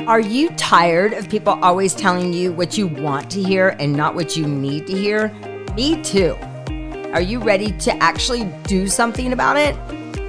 Are you tired of people always telling you what you want to hear and not what you need to hear? Me too. Are you ready to actually do something about it?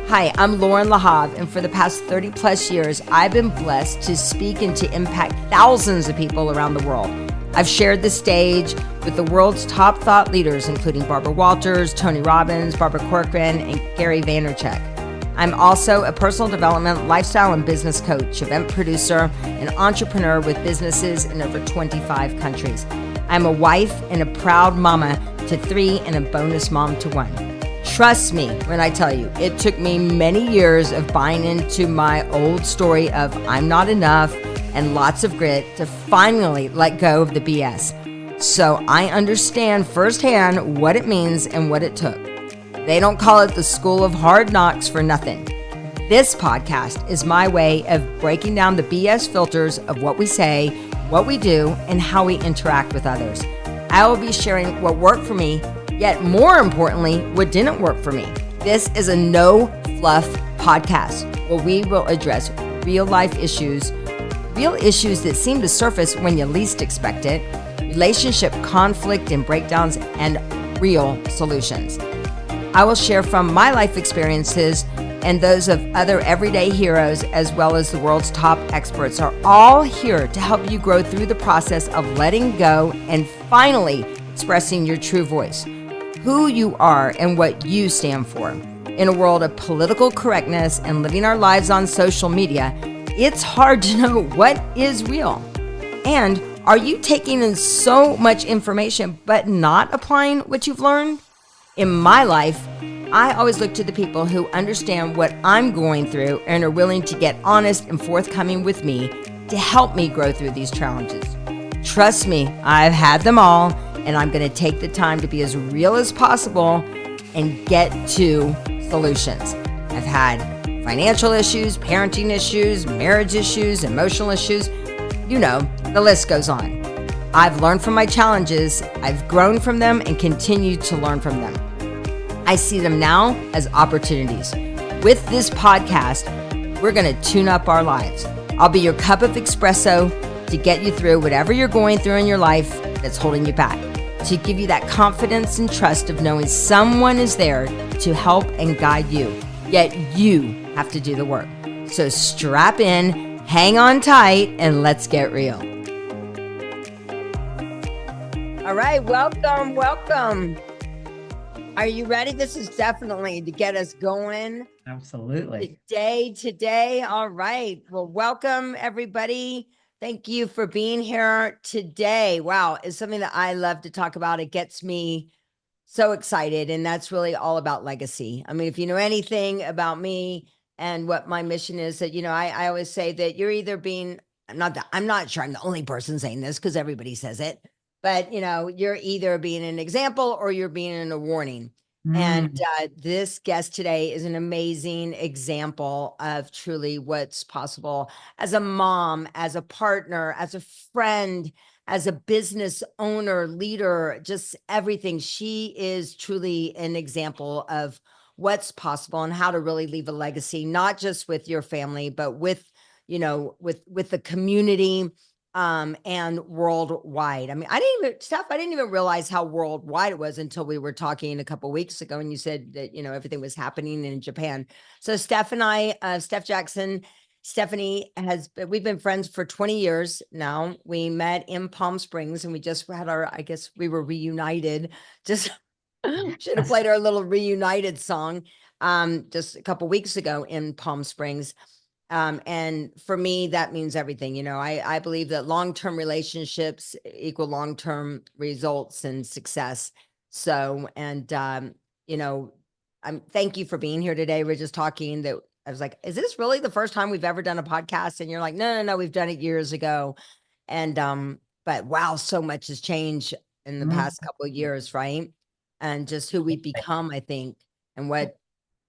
Hi, I'm Loren Lahav, and for the past 30 plus years, I've been blessed to speak and to impact thousands of people around the world. I've shared the stage with the world's top thought leaders, including Barbara Walters, Tony Robbins, Barbara Corcoran, and Gary Vaynerchuk. I'm also a personal development, lifestyle, and business coach, event producer, and entrepreneur with businesses in over 25 countries. I'm a wife and a proud mama to 3 and a bonus mom to 1. Trust me when I tell you, it took me many years of buying into my old story of I'm not enough and lots of grit to finally let go of the BS. So I understand firsthand what it means and what it took. They don't call it the School of Hard Knocks for nothing. This podcast is my way of breaking down the BS filters of what we say, what we do, and how we interact with others. I will be sharing what worked for me, yet more importantly, what didn't work for me. This is a no fluff podcast where we will address real life issues that seem to surface when you least expect it, relationship conflict and breakdowns, and real solutions. I will share from my life experiences and those of other everyday heroes, as well as the world's top experts, are all here to help you grow through the process of letting go and finally expressing your true voice, who you are and what you stand for. In a world of political correctness and living our lives on social media, it's hard to know what is real. And are you taking in so much information but not applying what you've learned? In my life, I always look to the people who understand what I'm going through and are willing to get honest and forthcoming with me to help me grow through these challenges. Trust me, I've had them all, and I'm going to take the time to be as real as possible and get to solutions. I've had financial issues, parenting issues, marriage issues, emotional issues. You know, the list goes on. I've learned from my challenges, I've grown from them, and continue to learn from them. I see them now as opportunities. With this podcast, we're going to tune up our lives. I'll be your cup of espresso to get you through whatever you're going through in your life that's holding you back, to give you that confidence and trust of knowing someone is there to help and guide you, yet you have to do the work. So strap in, hang on tight, and let's get real. All right, welcome. Are you ready? This is definitely to get us going. Absolutely. Today. All right. Well, welcome everybody. Thank you for being here today. Wow, it's something that I love to talk about. It gets me so excited, and that's really all about legacy. I mean, if you know anything about me and what my mission is, that, I always say that you're either being, I'm not sure I'm the only person saying this because everybody says it, but you're either being an example or you're being a warning. And this guest today is an amazing example of truly what's possible as a mom, as a partner, as a friend, as a business owner, leader, just everything. She is truly an example of what's possible and how to really leave a legacy, not just with your family, but with the community, and worldwide. I mean, I didn't even realize how worldwide it was until we were talking a couple of weeks ago, and you said that, everything was happening in Japan. So Steph Jackson, Stephanie we've been friends for 20 years now. We met in Palm Springs, and we just had we were reunited. Just should have played our little reunited song, just a couple weeks ago in Palm Springs. And for me, that means everything. I believe that long-term relationships equal long-term results and success. So, and, thank you for being here today. We're just talking that I was like, is this really the first time we've ever done a podcast? And you're like, no, we've done it years ago. And, but wow, so much has changed in the past couple of years, right? And just who we've become, I think, and what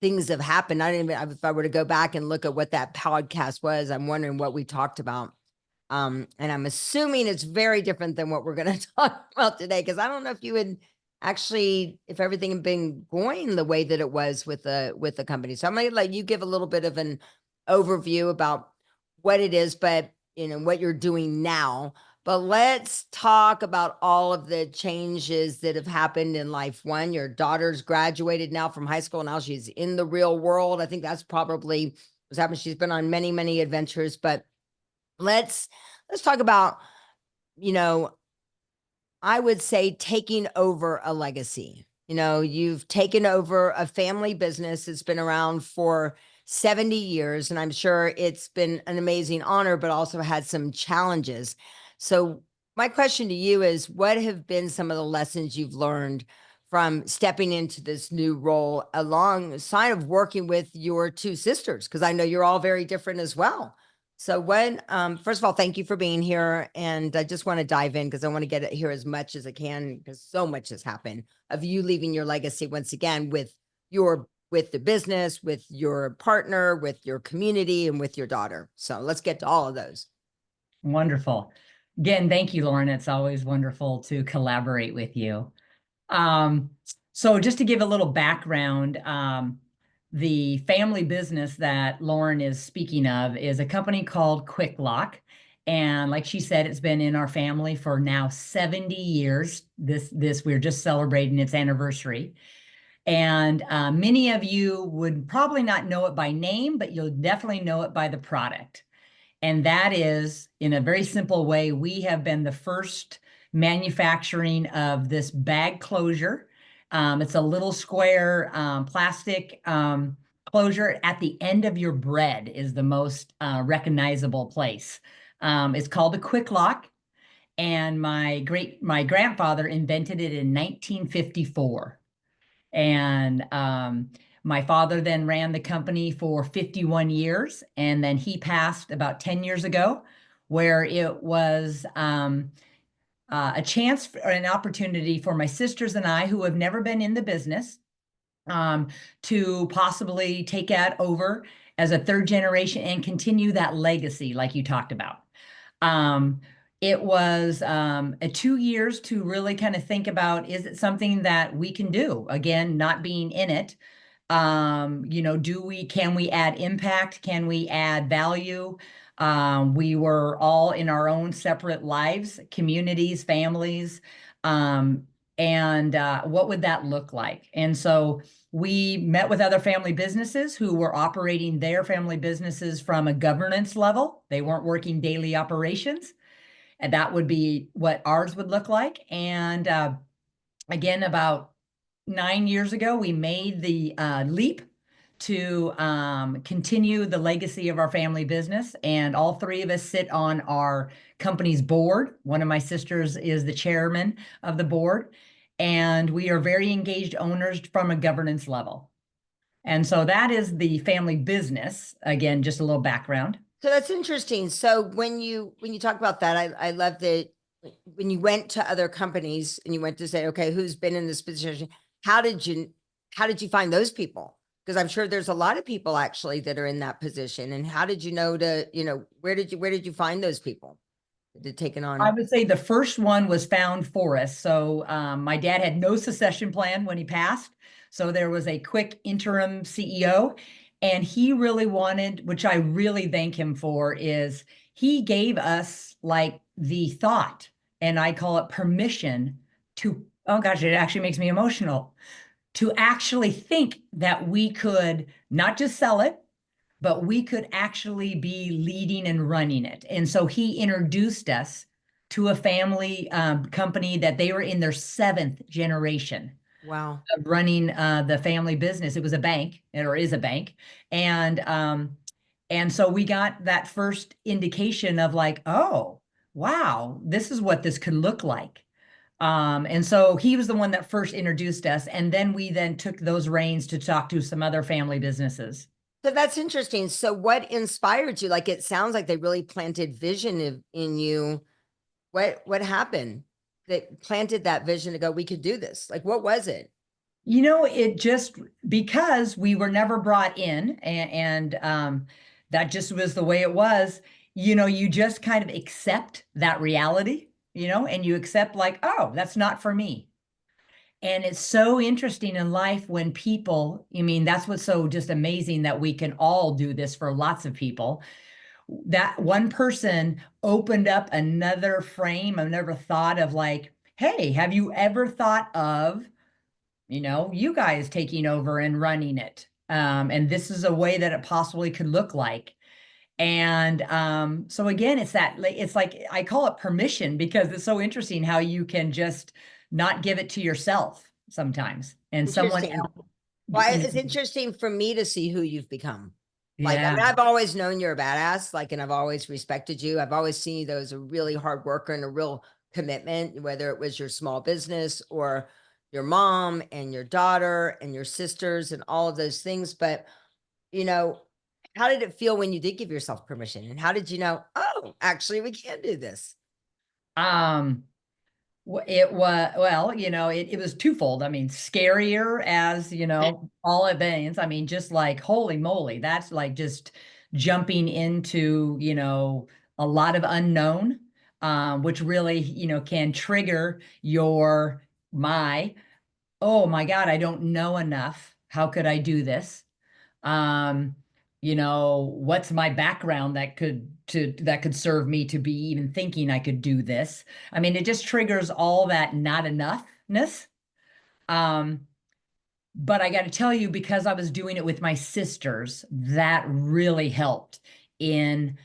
things have happened. If I were to go back and look at what that podcast was, I'm wondering what we talked about. And I'm assuming it's very different than what we're going to talk about today, because I don't know if you would actually, if everything had been going the way that it was with the company. So I'm going to let you give a little bit of an overview about what it is, but what you're doing now. But let's talk about all of the changes that have happened in life. One, your daughter's graduated now from high school. Now she's in the real world. I think that's probably what's happened. She's been on many, many adventures. But let's talk about, you know, I would say taking over a legacy. You've taken over a family business that's been around for 70 years, and I'm sure it's been an amazing honor, but also had some challenges. So, my question to you is, what have been some of the lessons you've learned from stepping into this new role alongside of working with your two sisters? Because I know you're all very different as well. So first of all, thank you for being here. And I just want to dive in because I want to get here as much as I can because so much has happened of you leaving your legacy once again with the business, with your partner, with your community, and with your daughter. So let's get to all of those. Wonderful. Again, thank you, Loren. It's always wonderful to collaborate with you. So just to give a little background, the family business that Loren is speaking of is a company called Quick Lock. And like she said, it's been in our family for now 70 years. We're just celebrating its anniversary. And many of you would probably not know it by name, but you'll definitely know it by the product. And that is, in a very simple way, we have been the first manufacturing of this bag closure. It's a little square plastic closure at the end of your bread is the most recognizable place. It's called a Quick Lock, and my grandfather invented it in 1954. And my father then ran the company for 51 years, and then he passed about 10 years ago, where it was a chance or an opportunity for my sisters and I, who have never been in the business, to possibly take that over as a third generation and continue that legacy like you talked about. It was 2 years to really kind of think about, is it something that we can do? Again, not being in it. Can we add impact? Can we add value? We were all in our own separate lives, communities, families. And what would that look like? And so we met with other family businesses who were operating their family businesses from a governance level. They weren't working daily operations. And that would be what ours would look like. And again, about 9 years ago, we made the leap to continue the legacy of our family business. And all three of us sit on our company's board. One of my sisters is the chairman of the board. And we are very engaged owners from a governance level. And so that is the family business. Again, just a little background. So that's interesting. So when you talk about that, I love that when you went to other companies and you went to say, okay, who's been in this position? How did you find those people? Because I'm sure there's a lot of people actually that are in that position. And how did you know where did you find those people to take it on? I would say the first one was found for us. So my dad had no succession plan when he passed. So there was a quick interim CEO. And he really wanted, which I really thank him for, is he gave us like the thought, and I call it permission to, oh gosh, it actually makes me emotional, to actually think that we could not just sell it, but we could actually be leading and running it. And so he introduced us to a family company that they were in their 7th generation. Wow. Of running the family business. It was a bank, or is a bank. And so we got that first indication of like, oh, wow, this is what this could look like. And so he was the one that first introduced us. And then we then took those reins to talk to some other family businesses. So that's interesting. So what inspired you? Like, it sounds like they really planted vision in you. What happened that planted that vision to go, we could do this? Like, what was it? It just, because we were never brought in, and that just was the way it was. You just kind of accept that reality, and you accept like, oh, that's not for me. And it's so interesting in life when people, that's what's so just amazing, that we can all do this for lots of people. that one person opened up another frame, another thought of like, hey, have you ever thought of, you guys taking over and running it? And this is a way that it possibly could look like. And so again, it's like I call it permission because it's so interesting how you can just not give it to yourself sometimes, and someone Interesting. else, Well, you it's know, interesting for me to see who you've become. Like, I yeah. mean, I've always known you're a badass, like, and I've always respected you. I've always seen you as a really hard worker and a real commitment, whether it was your small business or your mom and your daughter and your sisters and all of those things. But, you know, how did it feel when you did give yourself permission? And how did you know, oh, actually, we can do this? Um, It was, well, it was twofold. I mean, scarier as, all events. I mean, just like, holy moly, that's like just jumping into, a lot of unknown, which really, can trigger oh my God, I don't know enough. How could I do this? um what's my background that could serve me to be even thinking I could do this. I mean, it just triggers all that not enoughness. um but I got to tell you, because I was doing it with my sisters, that really helped in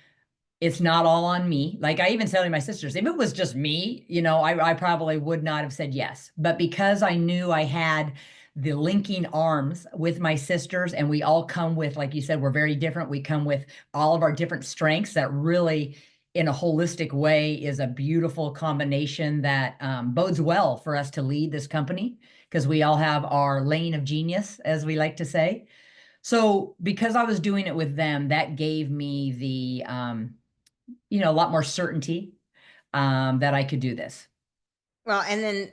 it's not all on me. Like I even said to my sisters, if it was just me, I probably would not have said yes. But because I knew I had the linking arms with my sisters, and we all come with, like you said, we're very different. We come with all of our different strengths that really, in a holistic way, is a beautiful combination that bodes well for us to lead this company because we all have our lane of genius, as we like to say. So because I was doing it with them, that gave me a lot more certainty that I could do this. Well, and then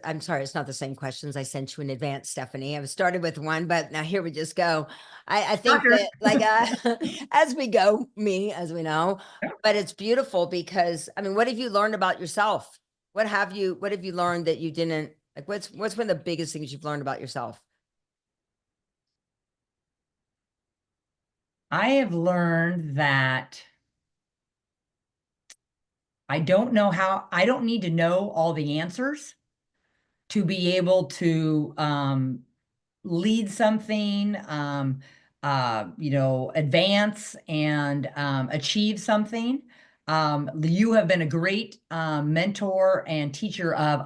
I'm sorry, it's not the same questions I sent you in advance, Stephanie. I was started with one, but now here we just go. I think Shocker. that like as we go, me as we know, but it's beautiful because I mean, what have you learned about yourself? What have you learned that you didn't like? What's one of the biggest things you've learned about yourself? I have learned that I don't need to know all the answers to be able to lead something, advance and achieve something. You have been a great mentor and teacher of,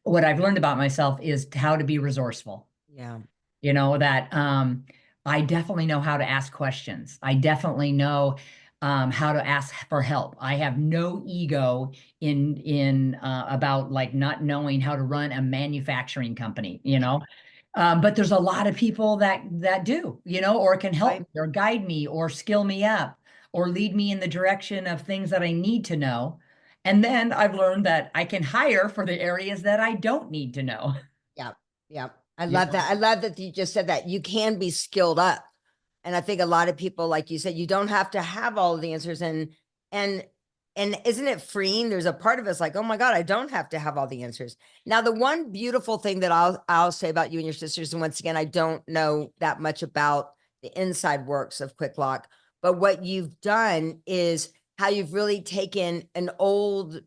what I've learned about myself is how to be resourceful. Yeah. That I definitely know how to ask questions. I definitely know how to ask for help. I have no ego in about like not knowing how to run a manufacturing company. But there's a lot of people that do, or can help Right. me or guide me or skill me up or lead me in the direction of things that I need to know. And then I've learned that I can hire for the areas that I don't need to know. Yeah. Yeah. I You love know? that. I love that you just said that you can be skilled up. And I think a lot of people, like you said, you don't have to have all of the answers. And and isn't it freeing? There's a part of us like, oh my God, I don't have to have all the answers. Now, the one beautiful thing that I'll say about you and your sisters, and once again, I don't know that much about the inside works of Quick Lock, but what you've done is how you've really taken an old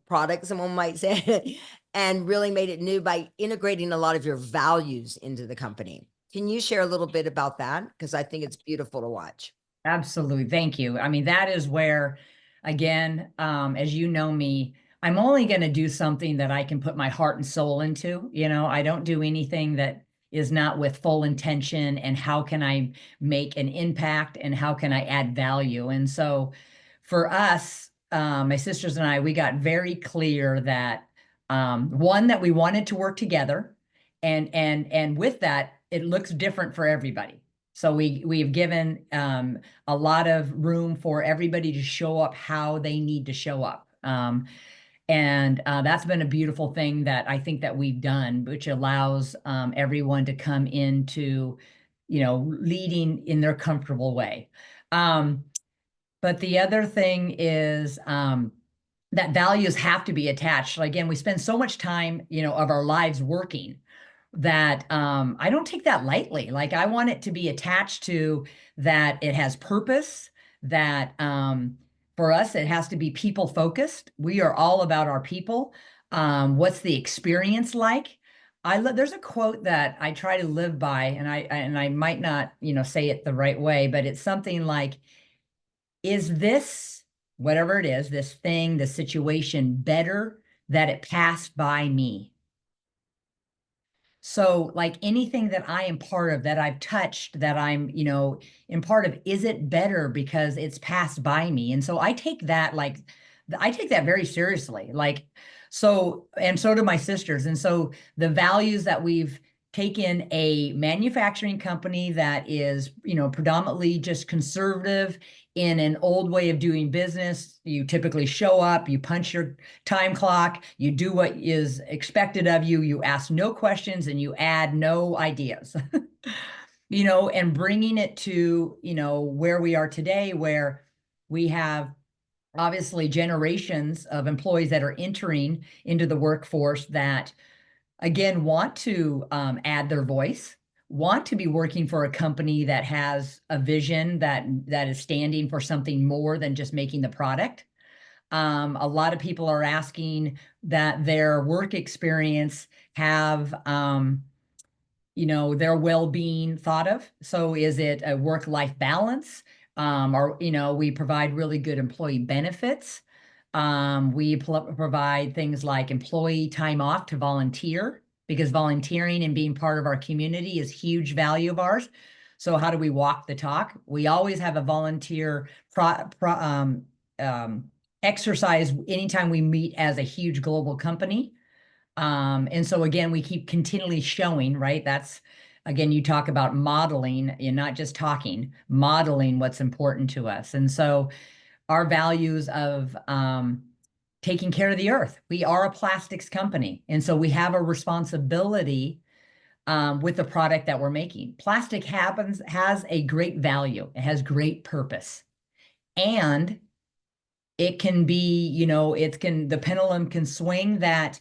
product, someone might say, and really made it new by integrating a lot of your values into the company. Can you share a little bit about that? Because I think it's beautiful to watch. Absolutely. Thank you. I mean, that is where, again, as you know me, I'm only going to do something that I can put my heart and soul into. I don't do anything that is not with full intention and how can I make an impact and how can I add value. And so for us, my sisters and I, we got very clear that one, that we wanted to work together. And with that, it looks different for everybody. So we've given a lot of room for everybody to show up how they need to show up. And that's been a beautiful thing that I think that we've done, which allows everyone to come into, leading in their comfortable way. But the other thing is that values have to be attached. Again, we spend so much time, of our lives working, that I don't take that lightly. Like I want it to be attached to that it has purpose, that for us it has to be people focused. We are all about our people. What's the experience like? There's a quote that I try to live by, and I might not, say it the right way, but it's something like, is this whatever it is, this thing, this situation better that it passed by me? So, like anything that I am part of, that I've touched, that I'm, in part of, is it better because it's passed by me? And so I take that very seriously. Like, so, and so do my sisters. And so the values that we've taken a manufacturing company that is, predominantly just conservative in an old way of doing business. You typically show up, you punch your time clock, you do what is expected of you, you ask no questions, and you add no ideas. And bringing it to, where we are today, where we have obviously generations of employees that are entering into the workforce that, again, want to add their voice, want to be working for a company that has a vision that is standing for something more than just making the product. A lot of people are asking that their work experience have, their well-being thought of. So is it a work-life balance? Or, we provide really good employee benefits. We provide things like employee time off to volunteer, because volunteering and being part of our community is huge value of ours. So how do we walk the talk? We always have a volunteer exercise anytime we meet as a huge global company. And so again, we keep continually showing, right? That's, again, you talk about modeling and not just talking, modeling what's important to us. And so our values of taking care of the earth. We are a plastics company. And so we have a responsibility with the product that we're making. Plastic has a great value. It has great purpose. And it can be, the pendulum can swing that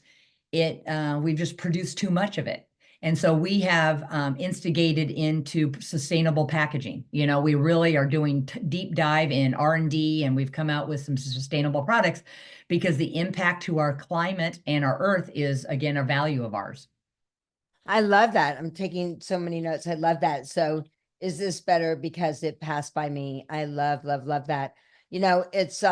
we've just produced too much of it. And so we have instigated into sustainable packaging. We really are doing deep dive in R&D, and we've come out with some sustainable products because the impact to our climate and our earth is, again, a value of ours. I love that. I'm taking so many notes. I love that. So is this better because it passed by me? I love, love, love that. It's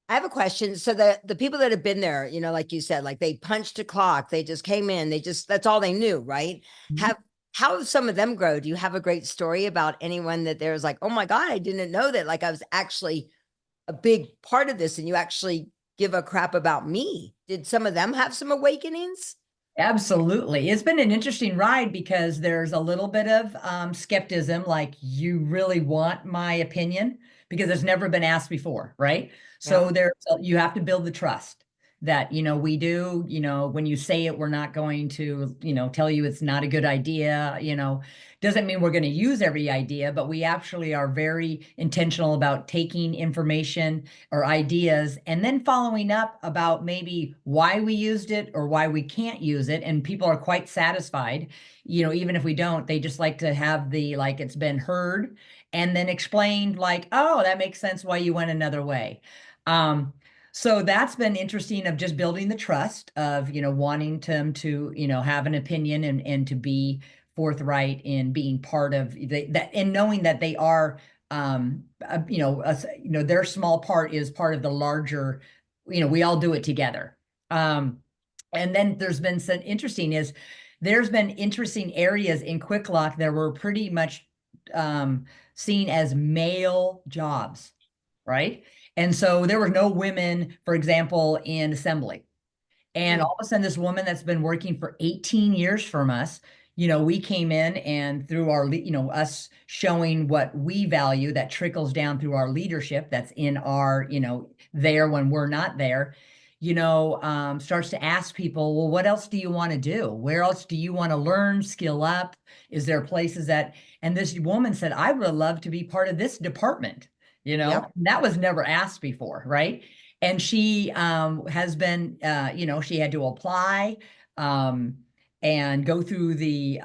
I have a question. So the people that have been there, like you said, like they punched a clock, they just came in, that's all they knew, right? Mm-hmm. How have some of them grow? Do you have a great story about anyone that there's like, oh my God, I didn't know that, like I was actually a big part of this and you actually give a crap about me? Did some of them have some awakenings? Absolutely. It's been an interesting ride because there's a little bit of skepticism, like, you really want my opinion? Because it's never been asked before, right? So you have to build the trust that, we do, when you say it, we're not going to, tell you it's not a good idea, doesn't mean we're going to use every idea, but we actually are very intentional about taking information or ideas and then following up about maybe why we used it or why we can't use it. And people are quite satisfied, even if we don't, they just like to have like, it's been heard and then explained, like, oh, that makes sense why you went another way. So that's been interesting, of just building the trust of, wanting them to, have an opinion and to be forthright in being part of that, and knowing that they are, their small part is part of the larger, we all do it together. And then there's been interesting areas in Quick Lock that were pretty much seen as male jobs, right? And so there were no women, for example, in assembly. And all of a sudden, this woman that's been working for 18 years from us, we came in, and through our, us showing what we value, that trickles down through our leadership that's in our, there when we're not there, starts to ask people, well, what else do you want to do? Where else do you want to learn, skill up? Is there places and this woman said, I would love to be part of this department. That was never asked before, right? And she has been, she had to apply. and go through the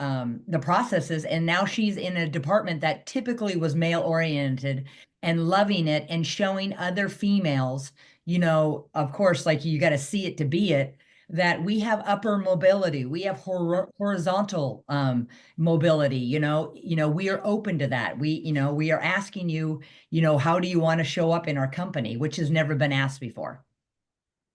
processes. And now she's in a department that typically was male oriented and loving it and showing other females, of course, like you got to see it to be it, that we have upper mobility, we have horizontal mobility, we are open to that. We are asking you, how do you want to show up in our company, which has never been asked before.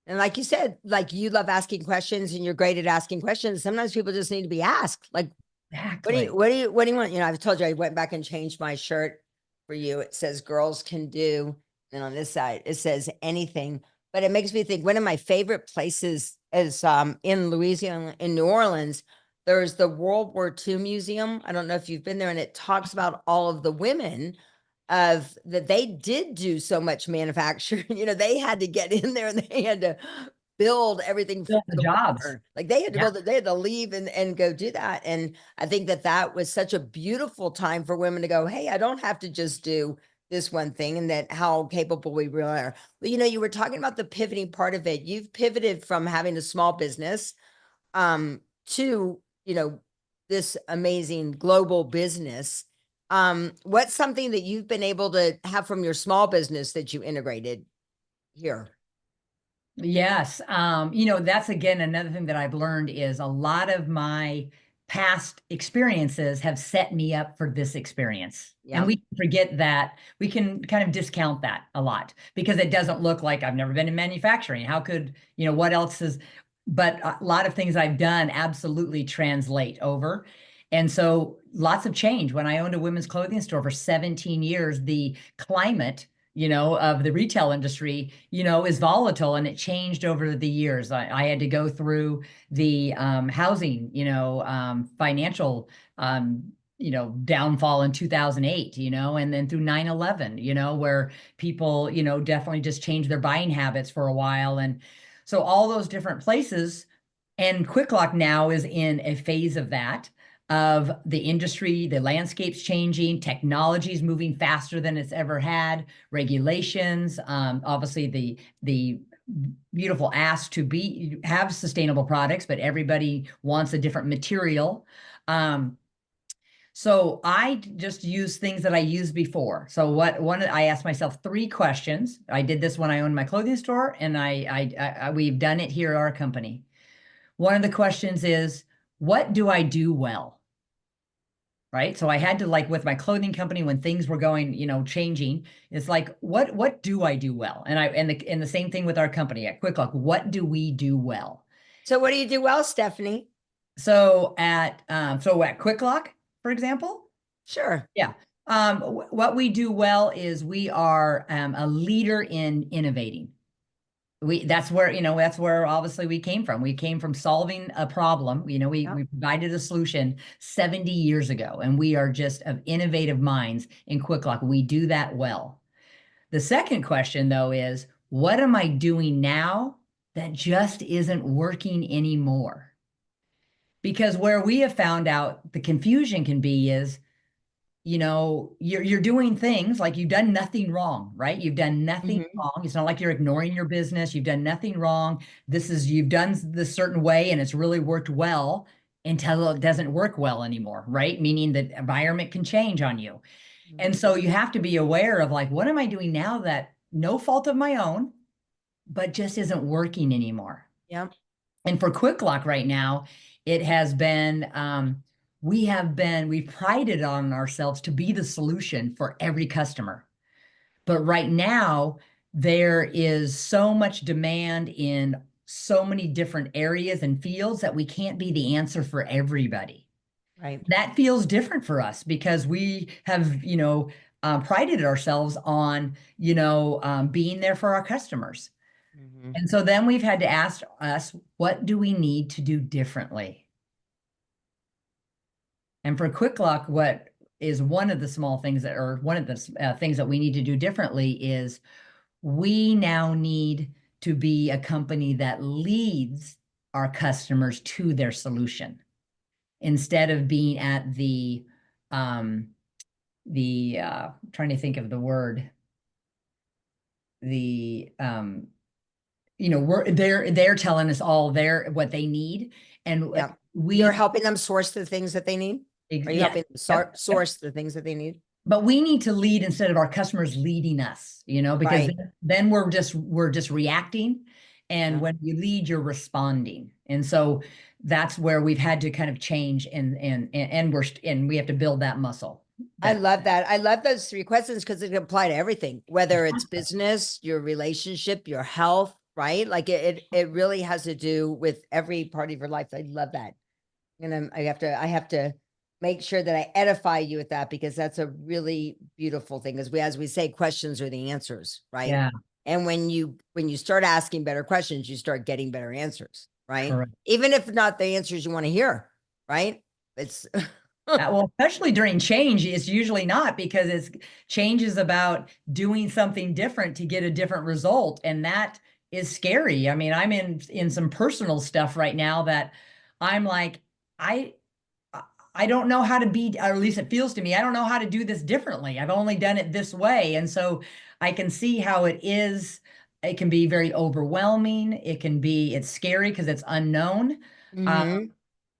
And like you said, like you love asking questions and you're great at asking questions. Sometimes people just need to be asked. Like, Exactly. what do you want? I've told you I went back and changed my shirt for you. It says girls can do, and on this side it says anything. But it makes me think one of my favorite places is in Louisiana, in New Orleans. There's the World War II Museum. I don't know if you've been there, and it talks about all of the women of that they did do so much manufacturing. They had to get in there and they had to build everything for Build the the jobs. war. Like they had to Yeah. build it, they had to leave and go do that. And I think that was such a beautiful time for women to go, hey, I don't have to just do this one thing, and that how capable we really are. But you were talking about the pivoting part of it. You've pivoted from having a small business to, this amazing global business. What's something that you've been able to have from your small business that you integrated here? Yes. That's again another thing that I've learned is a lot of my past experiences have set me up for this experience. And Yeah. we forget that, we can kind of discount that a lot because it doesn't look like I've never been in manufacturing. How could, what else is, but a lot of things I've done absolutely translate over. And so lots of change. When I owned a women's clothing store for 17 years, the climate of the retail industry, is volatile, and it changed over the years. I had to go through the housing, financial, downfall in 2008, and then through 9/11, where people, definitely just changed their buying habits for a while. And so all those different places, and Quick Lock now is in a phase of that, of the industry, the landscape's changing, technology's moving faster than it's ever had, regulations, obviously the beautiful ask to have sustainable products, but everybody wants a different material. So I just use things that I used before. So I asked myself 3 questions. I did this when I owned my clothing store, and we've done it here at our company. One of the questions is, what do I do well? Right. So I had to, like with my clothing company, when things were going, changing, it's like, what do I do well? And the same thing with our company at Quick Lock. What do we do well? So what do you do well, Stephanie? So at Quick Lock, for example, Sure. yeah. What we do well is we are a leader in innovating. That's where obviously we came from. We came from solving a problem. We provided a solution 70 years ago, and we are just of innovative minds in Quick Lock. We do that well. The second question, though, is what am I doing now that just isn't working anymore? Because where we have found out the confusion can be is, you're doing things like you've done nothing wrong, right? You've done nothing wrong. It's not like you're ignoring your business. You've done nothing wrong. You've done this certain way and it's really worked well until it doesn't work well anymore, right? Meaning that environment can change on you. And so you have to be aware of, like, what am I doing now that no fault of my own, but just isn't working anymore? Yeah. And for Quick Lock right now, it has been, we've prided on ourselves to be the solution for every customer. But right now, there is so much demand in so many different areas and fields that we can't be the answer for everybody. Right. That feels different for us because we have, prided ourselves on, being there for our customers. And so then we've had to ask us, what do we need to do differently? And for Quick Lock, what is one of the small things or one of the things that we need to do differently is we now need to be a company that leads our customers to their solution instead of being at trying to think of the word, they're telling us all what they need. And Yeah. You're we, helping them source the things that they need? Are you yeah, helping them yep, yep. source the things that they need? But we need to lead instead of our customers leading us, because Right. then we're just reacting. And Yeah. when you lead, you're responding. And so that's where we've had to kind of change, and we have to build that muscle. I That love that. I love those three questions because it can apply to everything, whether it's business, your relationship, your health, right? Like it really has to do with every part of your life. I love that. And I have to make sure that I edify you with that because that's a really beautiful thing. As we say, questions are the answers, right? Yeah, And when you start asking better questions, you start getting better answers, right? correct. Even if not the answers you want to hear, right? It's Well, especially during change, it's usually not, because change is about doing something different to get a different result, and that is scary. I mean, I'm in some personal stuff right now that I'm like, I I don't know how to be, or at least it feels to me, I don't know how to do this differently. I've only done it this way, and so I can see how it is. It can be very overwhelming. It's scary because it's unknown. Uh, Mhm.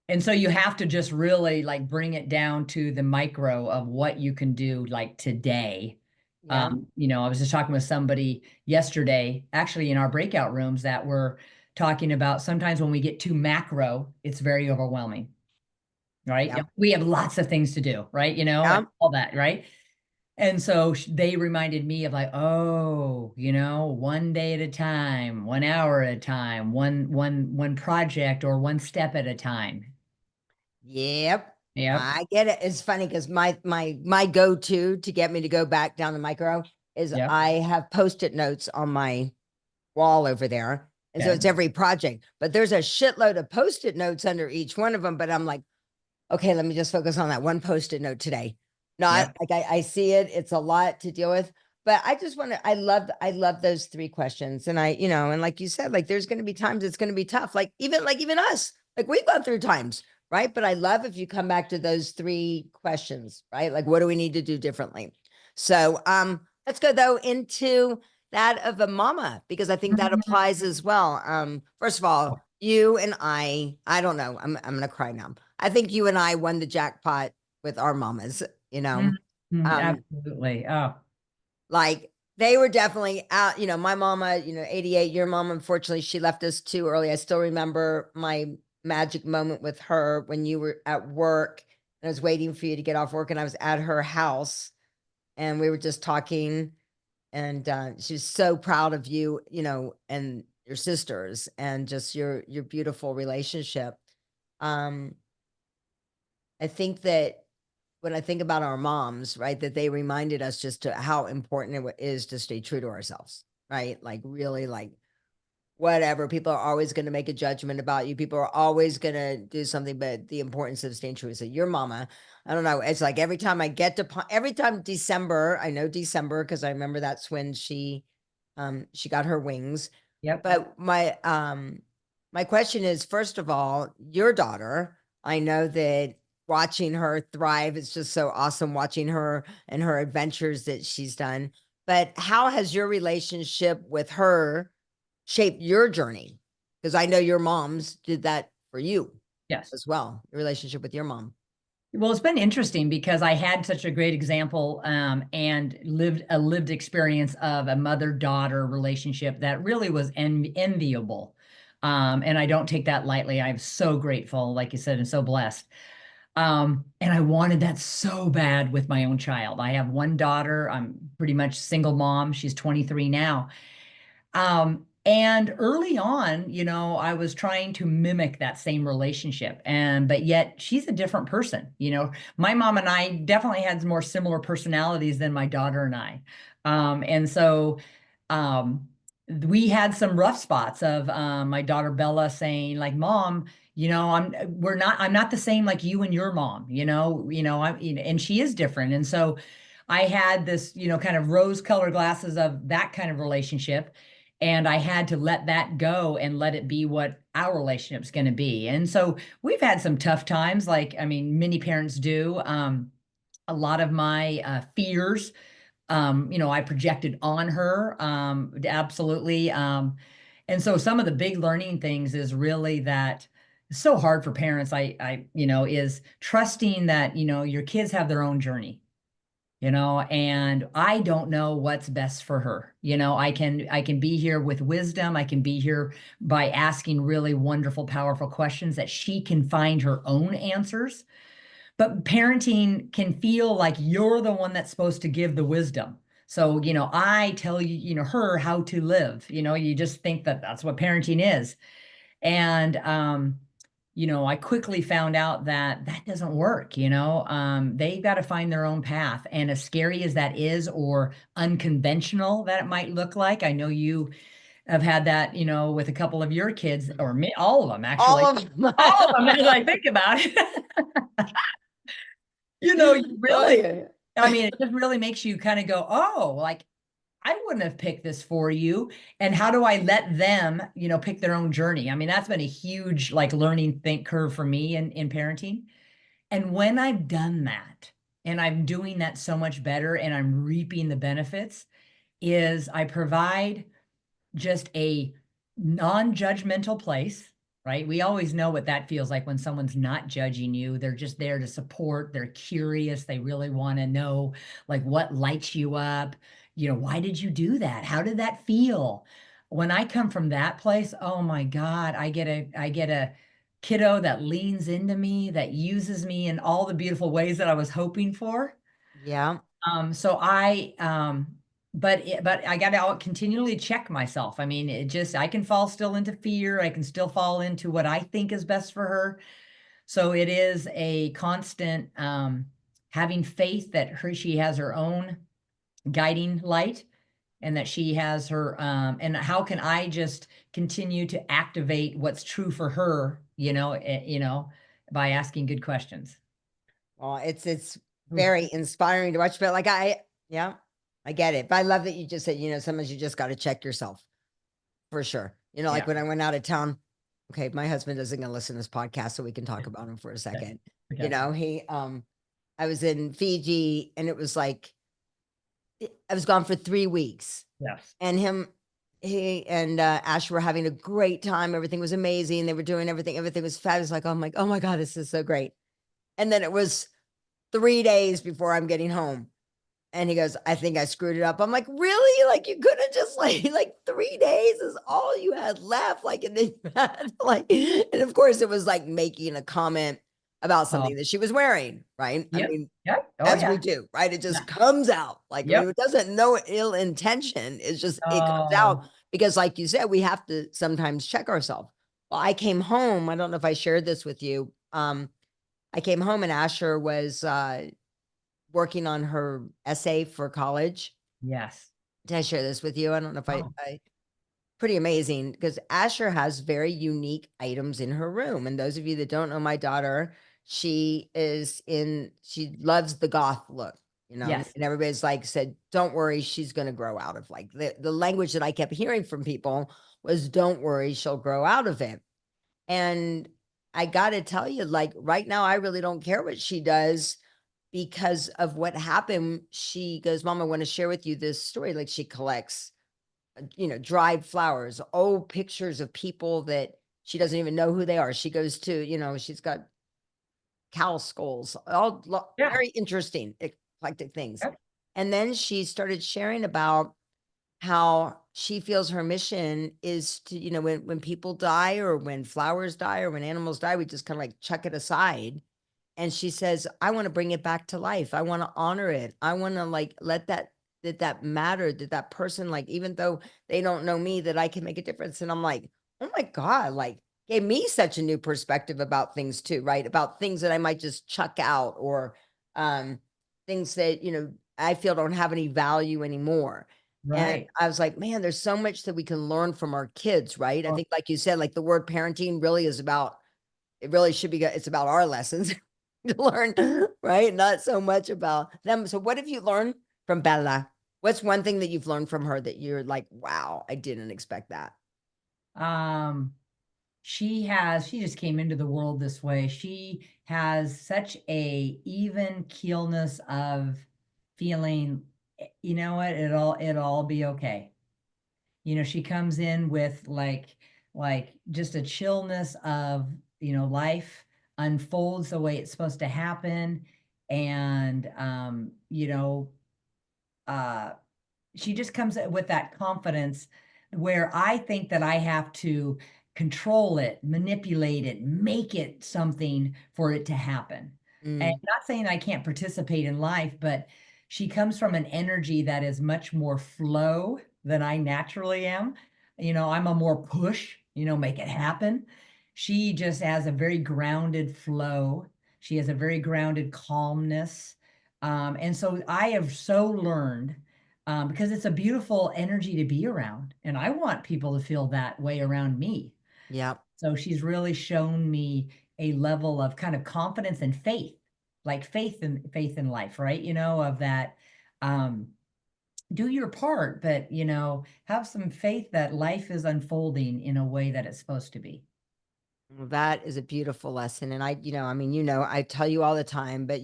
and so you have to just really like bring it down to the micro of what you can do like today. Yeah. I was just talking with somebody yesterday, actually in our breakout rooms, that were talking about sometimes when we get too macro, it's very overwhelming, right? Yeah. We have lots of things to do, right? And Yeah. all that, right? And so they reminded me of like, oh, one day at a time, 1 hour at a time, one project or one step at a time. Yep. Yep. I get it. It's funny because my go-to to get me to go back down the micro is Yep. I have post-it notes on my wall over there. And so Okay. it's every project, but there's a shitload of post-it notes under each one of them. But I'm like, okay, let me just focus on that one post-it note today. Not Yep. like I see it, it's a lot to deal with. But I just want to, I love those three questions. And and like you said, like there's gonna be times it's gonna be tough. Like even us, like we've gone through times, right? But I love if you come back to those three questions, right? Like what do we need to do differently? So let's go though into that of a mama, because I think that Mhm. applies as well. First of all, you and I don't know, I'm gonna cry now. I think you and I won the jackpot with our mamas, you know. Mhm. Um, Absolutely. Oh, like they were definitely out, my mama, 88, your mom, unfortunately, she left us too early. I still remember my magic moment with her when you were at work and I was waiting for you to get off work and I was at her house and we were just talking and she's so proud of you, and your sisters and just your beautiful relationship. Um, I think that when I think about our moms, right, that they reminded us just to how important is to stay true to ourselves, right? Like really like whatever. People are always going to make a judgment about you. People are always going to do something, but the importance of staying true. So your mama, I don't know. It's like every time I get to every time December, I know December because I remember that's when she got her wings. yep. But my question is, first of all, your daughter, I know that watching her thrive is just so awesome watching her and her adventures that she's done. But how has your relationship with her shaped your journey? Because I know your moms did that for you Yes. as well, your relationship with your mom. Well, it's been interesting because I had such a great example, and lived a lived experience of a mother-daughter relationship that really was enviable. And I don't take that lightly. I'm so grateful, like you said, and so blessed. And I wanted that so bad with my own child. I have one daughter. I'm pretty much single mom. She's 23 now. And early on, I was trying to mimic that same relationship, but yet she's a different person. My mom and I definitely had more similar personalities than my daughter and I. And so um, we had some rough spots of my daughter Bella saying, like, Mom, I'm not the same like you and your mom, and she is different. And so I had this, kind of rose-colored glasses of that kind of relationship, and I had to let that go and let it be what our relationship's going to be. And so we've had some tough times, like, I mean, many parents do. A lot of my fears, I projected on her, absolutely. And so some of the big learning things is really that so hard for parents, is trusting that, your kids have their own journey, and I don't know what's best for her. I can be here with wisdom. I can be here by asking really wonderful, powerful questions that she can find her own answers. But parenting can feel like you're the one that's supposed to give the wisdom. So, I tell you, her how to live. You just think that that's what parenting is. And I quickly found out that that doesn't work. They've got to find their own path. And as scary as that is, or unconventional that it might look like, I know you have had that, with a couple of your kids, or all of them All actually. of them. All of them, as I think about it. You Oh, really, yeah. I mean, it just really makes you kind of go, oh, like, I wouldn't have picked this for you. And how do I let them, pick their own journey? I mean, that's been a huge like learning think curve for me in parenting. And when I've done that, and I'm doing that so much better and I'm reaping the benefits, is I provide just a non-judgmental place, right? We always know what that feels like when someone's not judging you. They're just there to support. They're curious. They really want to know like what lights you up. Why did you do that? How did that feel? When I come from that place, oh my God, I get a kiddo that leans into me, that uses me in all the beautiful ways that I was hoping for. Yeah. So but I got to continually check myself. I mean, I can fall still into fear. I can still fall into what I think is best for her. So it is a constant, having faith that she has her own guiding light, and that she has her, and how can I just continue to activate what's true for her, by asking good questions. Well, it's Oof. very inspiring to watch, but like yeah, I get it. But I love that you just said, sometimes you just got to check yourself for sure. Like Yeah. when I went out of town, okay, my husband isn't going to listen to this podcast, so we can talk about him for a Okay. second. Okay. I was in Fiji and it was like, I was gone for 3 weeks Yes. and he and Ash were having a great time. Everything was amazing. They were doing everything. Everything was fabulous. Like, I'm like, oh my God, this is so great. And then it was 3 days before I'm getting home. And he goes, I think I screwed it up. I'm like, really? Like you could have just like 3 days is all you had left. Like, and then you had like, and of course it was like making a comment about Oh, something that she was wearing, right? I yep. mean, Yep. Oh as we yeah. do, right? It Yeah. just comes out. Like, I mean, Yep. it doesn't no ill intention. It's just it comes Oh, out because, like you said, we have to sometimes check ourselves. Well, I came home. I don't know if I shared this with you. I came home and Asher was working on her essay for college. yes. Did I share this with you? I don't know if Oh, I pretty amazing because Asher has very unique items in her room. And those of you that don't know my daughter, she loves the goth look, yes. and everybody's like said, don't worry, she's going to grow out of like the language that I kept hearing from people was don't worry, she'll grow out of it. And I got to tell you, like right now, I really don't care what she does because of what happened. She goes, Mom, I want to share with you this story. Like she collects dried flowers, old pictures of people that she doesn't even know who they are. She goes to, she's got cow skulls, all Yeah. very interesting, eclectic things. Yep. And then she started sharing about how she feels her mission is to, when people die or when flowers die or when animals die, we just kind of like chuck it aside. And she says, I want to bring it back to life. I want to honor it. I want to like let that mattered, that person, like, even though they don't know me, that I can make a difference. And I'm like, oh my God, like gave me such a new perspective about things too, right? About things that I might just chuck out or um things that, I feel don't have any value anymore. And Right. I was like, man, there's so much that we can learn from our kids, right? I Oh, think, like you said, like the word parenting really is about, it really should be, it's about our lessons to learn, right? Not so much about them. So what have you learned from Bella? What's one thing that you've learned from her that you're like, wow, I didn't expect that? um, she just came into the world this way. She has such a even keelness of feeling, you know what, it'll all be okay. She comes in with like just a chillness of, life unfolds the way it's supposed to happen. And, uh, she just comes with that confidence where I think that I have to control it, manipulate it, make it something for it to happen. And Mm, not saying I can't participate in life, but she comes from an energy that is much more flow than I naturally am. I'm a more push, make it happen. She just has a very grounded flow. She has a very grounded calmness. And so I have so learned, because it's a beautiful energy to be around. And I want people to feel that way around me. yeah. So she's really shown me a level of kind of confidence and faith, like faith in life, right? Of that, um, do your part, but have some faith that life is unfolding in a way that it's supposed to be. Well, that is a beautiful lesson. And I mean, I tell you all the time, but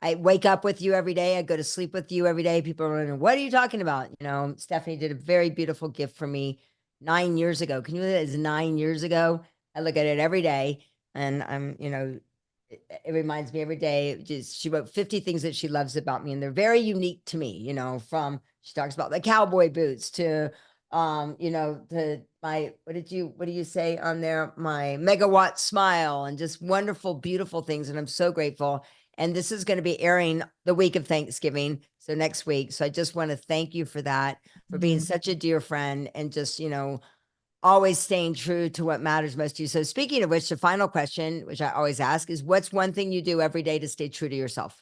I wake up with you every day. I go to sleep with you every day. People are wondering, what are you talking about? Stephanie did a very beautiful gift for me 9 years ago. Can you believe it's 9 years ago? I look at it every day and it reminds me every day. She wrote 50 things that she loves about me, and they're very unique to me, from she talks about the cowboy boots to to my, what do you say on there? My megawatt smile and just wonderful, beautiful things. And I'm so grateful. And this is going to be airing the week of Thanksgiving. So next week. So I just want to thank you for that, for being Mhm. such a dear friend and just, always staying true to what matters most to you. So speaking of which, the final question, which I always ask is, what's one thing you do every day to stay true to yourself?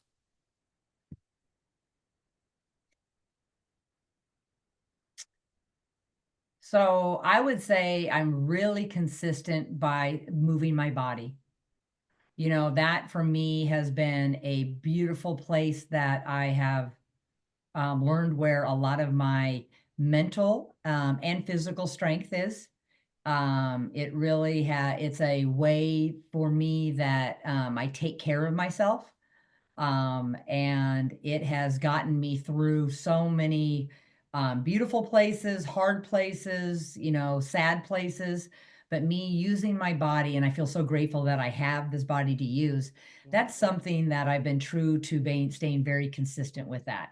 So I would say I'm really consistent by moving my body. That for me has been a beautiful place that I have, learned where a lot of my mental, and physical strength is. It's a way for me that, I take care of myself. And it has gotten me through so many, beautiful places, hard places, sad places. But me using my body, and I feel so grateful that I have this body to use. That's something that I've been true to being, staying very consistent with that.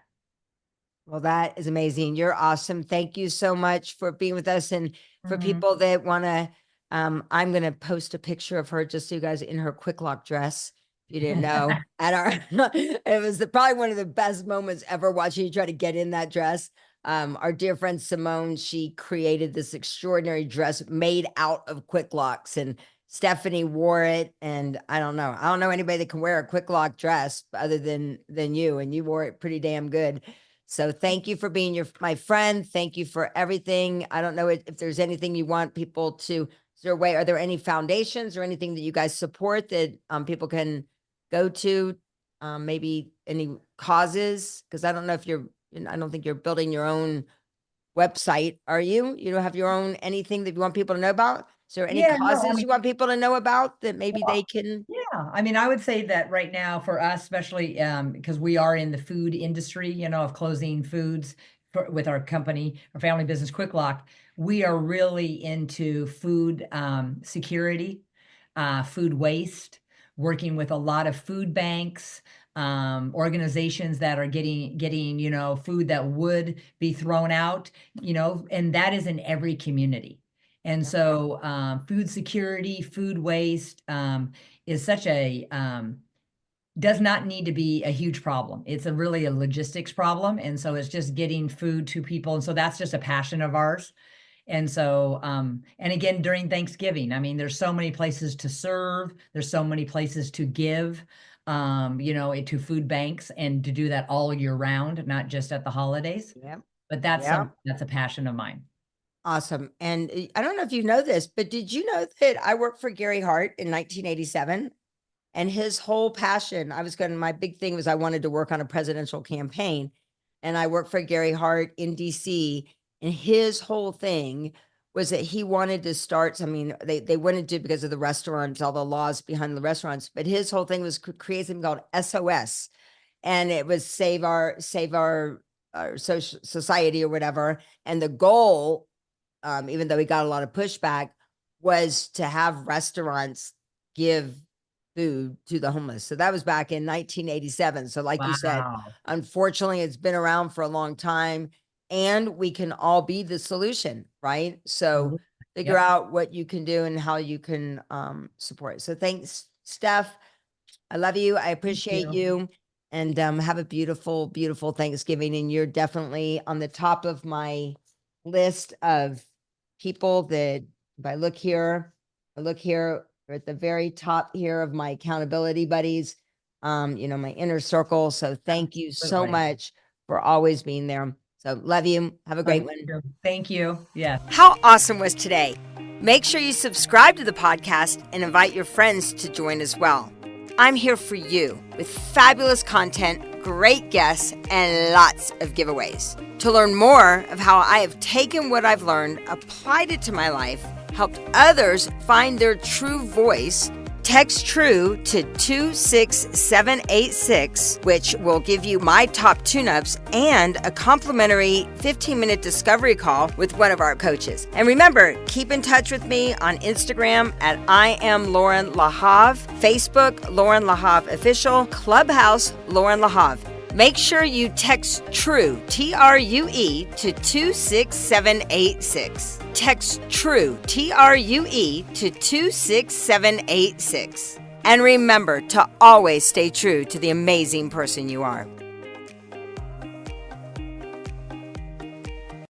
Well, that is amazing. You're awesome. Thank you so much for being with us. And for Mhm. people that want to, I'm going to post a picture of her just so you guys in her quick lock dress. If you didn't know, at our, it was probably one of the best moments ever watching you try to get in that dress. Our dear friend Simone, she created this extraordinary dress made out of quick locks, and Stephanie wore it. And I don't know anybody that can wear a quick lock dress other than you, and you wore it pretty damn good. So thank you for being my friend. Thank you for everything. I don't know if there's anything you want people to, is there a way, are there any foundations or anything that you guys support that people can go to? Maybe any causes? Because I don't know if I don't think you're building your own website, are you? You don't have your own anything that you want people to know about? Is there any Yeah, no, I causes mean, you want people to know about that maybe well, they can? yeah, I mean, I would say that right now for us, especially, because we are in the food industry, of closing foods with our company, our family business, Quick Lock, we are really into food, security, food waste, working with a lot of food banks, organizations that are getting, food that would be thrown out, and that is in every community. And so, food security, food waste, is such a, does not need to be a huge problem. It's really a logistics problem. And so it's just getting food to people. And so that's just a passion of ours. And so, and again, during Thanksgiving, I mean, there's so many places to serve, there's so many places to give, to food banks, and to do that all year round, not just at the holidays. Yeah. But that's Yeah. that's a passion of mine. Awesome. And I don't know if you know this, but did you know that I worked for Gary Hart in 1987? And his whole passion, my big thing was I wanted to work on a presidential campaign. And I worked for Gary Hart in DC. And his whole thing was that he wanted to start, I mean, they wanted to because of the restaurants, all the laws behind the restaurants. But his whole thing was create something called SOS. And it was our society or whatever. And the goal, even though he got a lot of pushback, was to have restaurants give food to the homeless. So that was back in 1987. So like you said, Wow. unfortunately, it's been around for a long time, and we can all be the solution, right? So figure Yep. out what you can do and how you can support. So thanks, Steph. I love you. I Thank appreciate you. you. And have a beautiful, beautiful Thanksgiving. And you're definitely on the top of my list of people that, if I look here, you're at the very top here of my accountability buddies, my inner circle. So thank you so Absolutely. much for always being there. So love you. Have a Love great one. you. Thank you. Yes. How awesome was today? Make sure you subscribe to the podcast and invite your friends to join as well. I'm here for you with fabulous content, great guests, and lots of giveaways. To learn more of how I have taken what I've learned, applied it to my life, helped others find their true voice, text TRUE to 26786, which will give you my top tune-ups and a complimentary 15-minute discovery call with one of our coaches. And remember, keep in touch with me on Instagram at I am Loren Lahav, Facebook Loren Lahav Official, Clubhouse Loren Lahav. Make sure you text TRUE, TRUE, to 26786. Text TRUE, TRUE, to 26786. And remember to always stay true to the amazing person you are.